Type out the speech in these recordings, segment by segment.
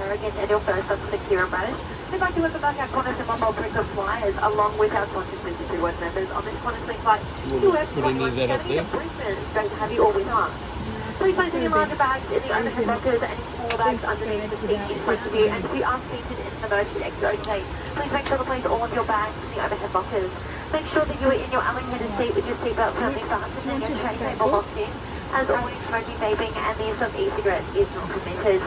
American and your first on secure approach. We'd like to welcome back our Qantas and Mobile frequent flyers along with our Qantas Business Reward members on this Qantaslink flight QF2170 to Brisbane. It's great to have you all with us. Please place any larger bags in the overhead lockers and any small bags underneath the seat in front of you. And if you are seated in an emergency exit okay, please make sure to place all of your bags in the overhead lockers. Make sure that you are in your allocated seat with your seatbelt firmly fastened and your tray table locked in. As always, smoking, vaping and the use of e-cigarettes is not permitted.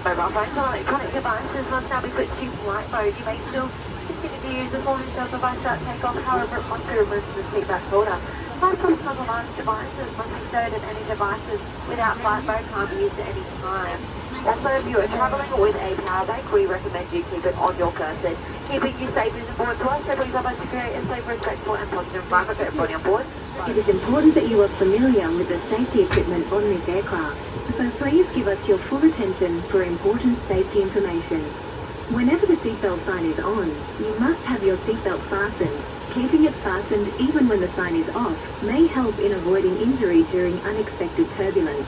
Mobile phones and electronic devices must now be switched to flight mode. You may still continue to use the phone itself device at takeoff, however it must be removed from the seatback holder. Laptops and other large devices must be stowed in any devices without flight mode can't be used at any time. Also, if you are travelling with a power bank, we recommend you keep it on your person. Keeping you safe is important to us, so please help us to create a safe, respectful and positive environment for everybody on board. It is important that you are familiar with the safety equipment on this aircraft, so please give us your full attention for important safety information. Whenever the seatbelt sign is on, you must have your seatbelt fastened. Keeping it fastened even when the sign is off may help in avoiding injury during unexpected turbulence.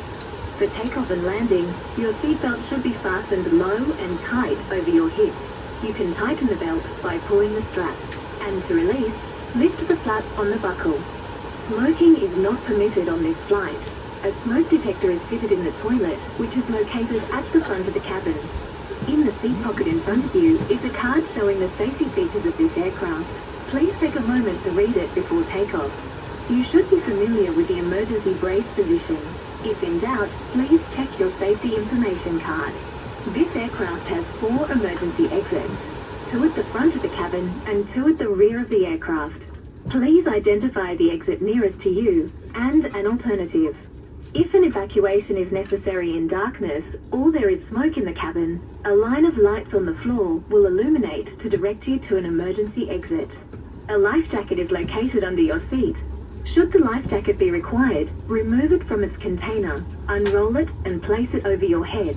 For takeoff and landing, your seatbelt should be fastened low and tight over your hips. You can tighten the belt by pulling the strap, and to release, lift the flap on the buckle. Smoking is not permitted on this flight. A smoke detector is fitted in the toilet, which is located at the front of the cabin. In the seat pocket in front of you is a card showing the safety features of this aircraft. Please take a moment to read it before takeoff. You should be familiar with the emergency brace position. If in doubt, please check your safety information card. This aircraft has 4 emergency exits, 2 at the front of the cabin and 2 at the rear of the aircraft. Please identify the exit nearest to you and an alternative. If an evacuation is necessary in darkness or there is smoke in the cabin, a line of lights on the floor will illuminate to direct you to an emergency exit. A life jacket is located under your seat. Should the life jacket be required, remove it from its container, unroll it and place it over your head.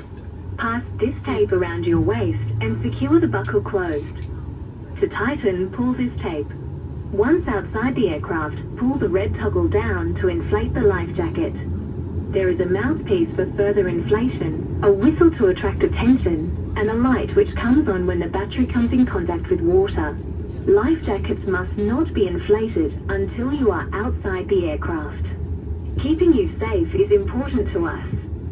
Pass this tape around your waist and secure the buckle closed. To tighten, pull this tape. Once outside the aircraft, pull the red toggle down to inflate the life jacket. There is a mouthpiece for further inflation, a whistle to attract attention, and a light which comes on when the battery comes in contact with water. Life jackets must not be inflated until you are outside the aircraft. Keeping you safe is important to us.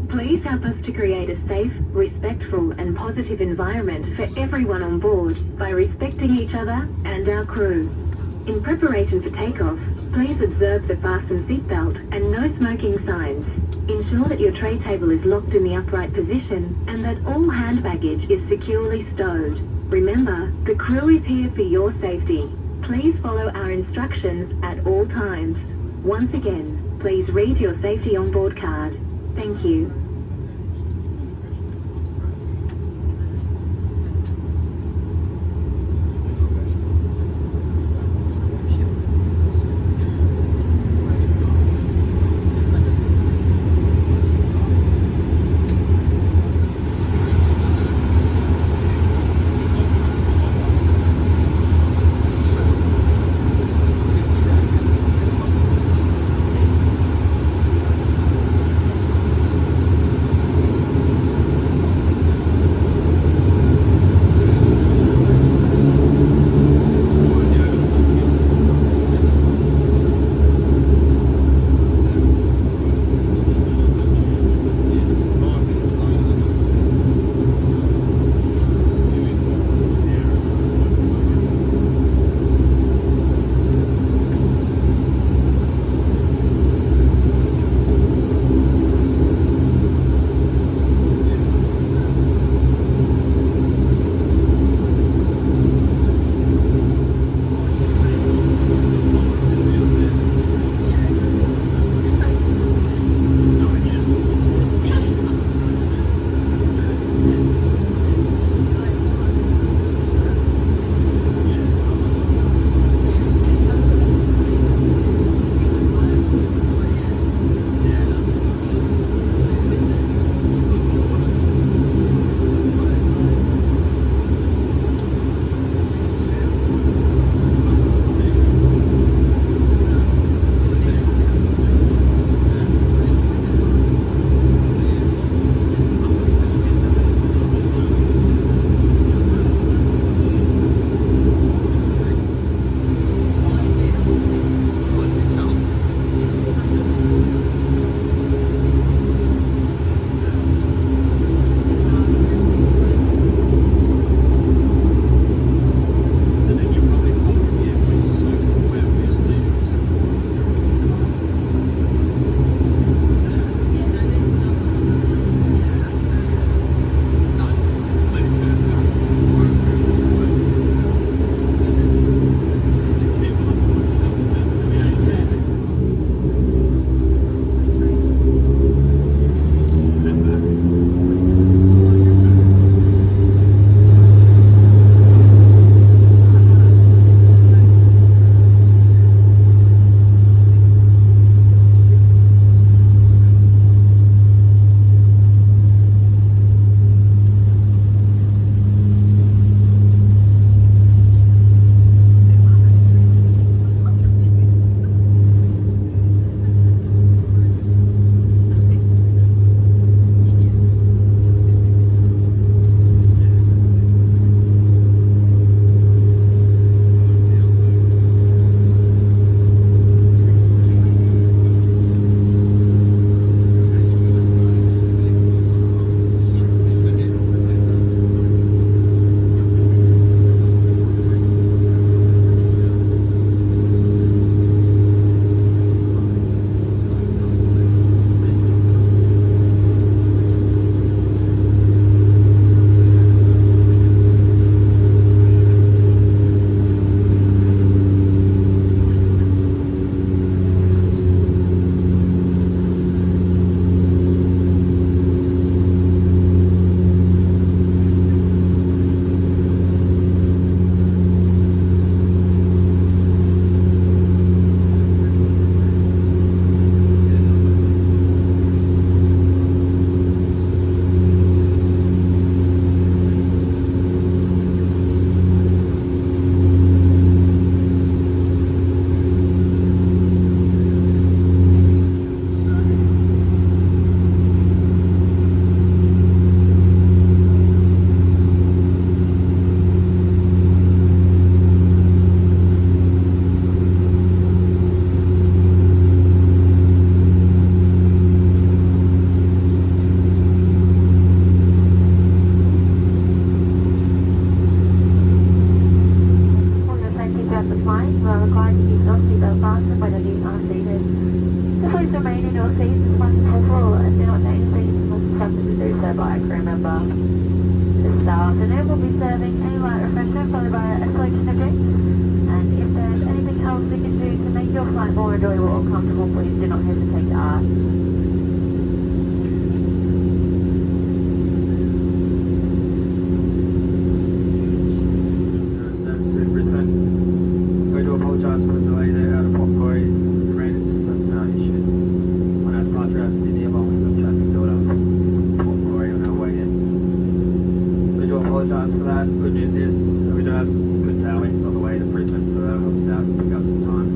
Please help us to create a safe, respectful and positive environment for everyone on board by respecting each other and our crew. In preparation for takeoff, please observe the fasten seatbelt and no smoking signs. Ensure that your tray table is locked in the upright position and that all hand baggage is securely stowed. Remember, the crew is here for your safety. Please follow our instructions at all times. Once again, please read your safety onboard card. Thank you. member. This afternoon we'll be serving a light refreshment followed by a selection of drinks. And if there's anything else we can do to make your flight more enjoyable or comfortable, please do not hesitate to ask. Service to Brisbane. We do apologise for the delay there out of Port Macquarie. We ran into some issues on our departure out of Sydney, along with some traffic build up from Port Macquarie on our way in. So we do apologise for that. Good news is that we do have some good tailwinds on the way to Brisbane, so that'll help us out and pick up some time.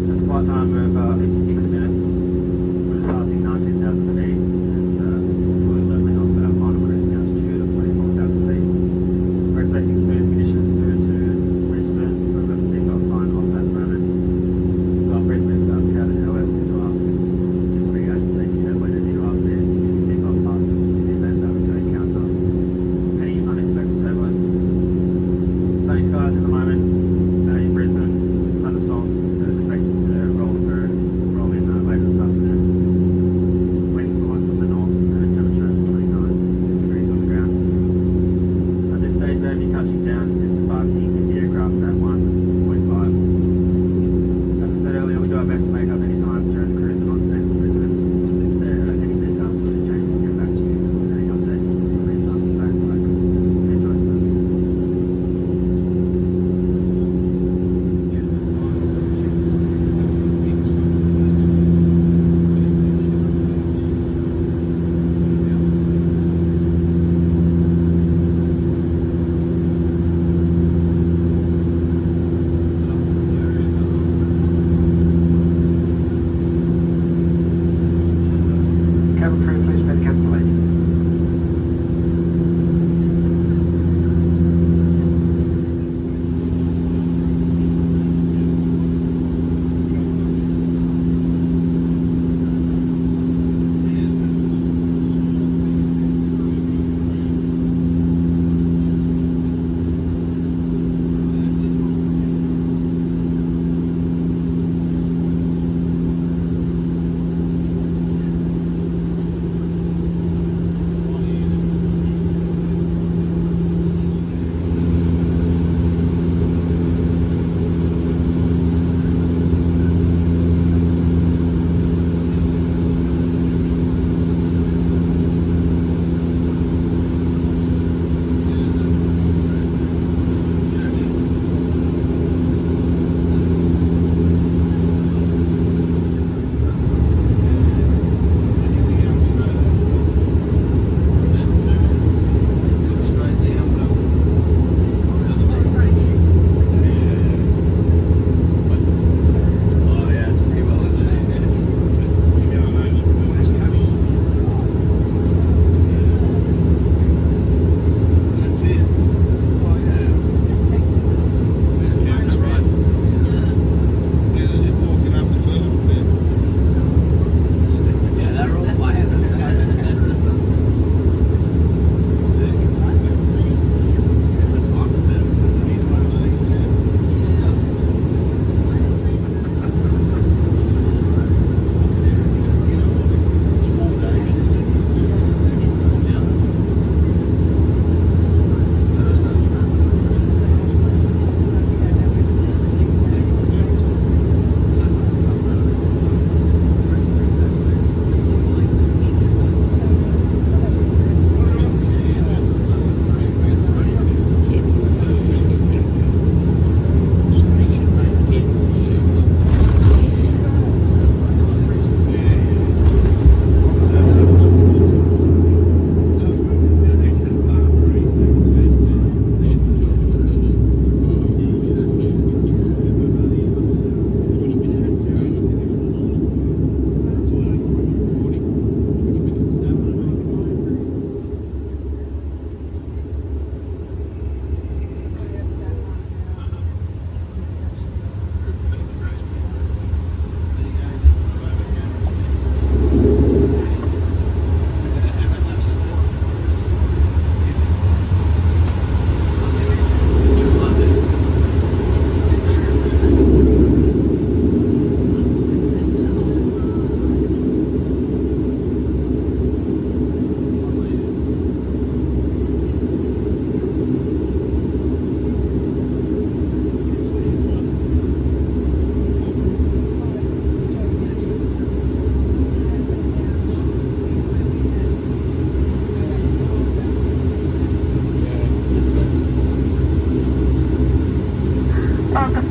That's a flight time of 56 minutes. We're just passing 19,000 feet and fully leveling off at our final cruising altitude of 24,000 feet. We're expecting smooth conditions through to Brisbane, so we've got the seatbelt sign off at the moment. Well, Brisbane cabin, however, we do ask disregard safety that when you ask there to keep your seatbelt fastened in the event that we do encounter any unexpected turbulence.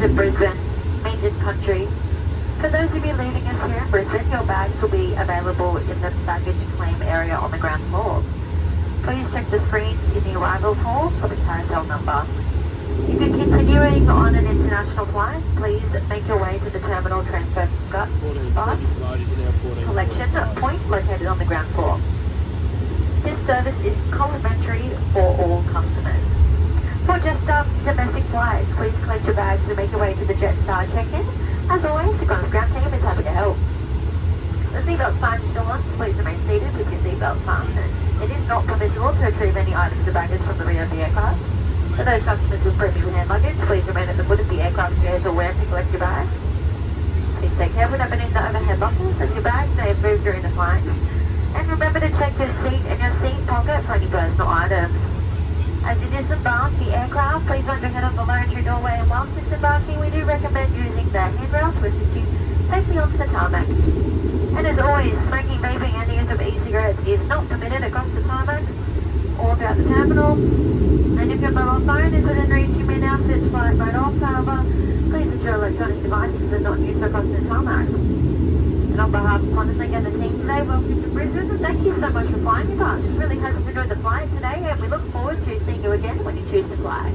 to Brisbane, Meanton Country. For those of you leaving us here in Brisbane, your bags will be available in the baggage claim area on the ground floor. Please check the screens in the arrivals hall for the carousel number. If you're continuing on an international flight, please make your way to the terminal transfer bus collection point located on the ground floor. This service is complimentary for all customers. For just domestic flights, please collect your bags and make your way to the Jetstar check-in. As always, the ground team is happy to help. The seatbelt sign is still on, so please remain seated with your seatbelt fastened. It is not permissible to retrieve any items or baggage from the rear of the aircraft. For those customers with premium hand luggage, please remain at the foot of the aircraft chairs or where to collect your bags. Please take care with opening the overhead lockers as your bags may have moved during the flight. And remember to check your seat and your seat pocket for any personal items. As you disembark the aircraft, please wind your head on the low entry doorway, and whilst disembarking, we do recommend using the handrail to assist you safely onto the tarmac. And as always, smoking, vaping and the use of e-cigarettes is not permitted across the tarmac or throughout the terminal. And if your mobile phone is within reach, you may now switch flight mode off. However, please ensure electronic devices are not used across the tarmac. And on behalf of Qantaslink and the team today, welcome to Brisbane, and thank you so much for flying with us. Really hope you've enjoyed the flight today, and we look forward to seeing you again when you choose to fly.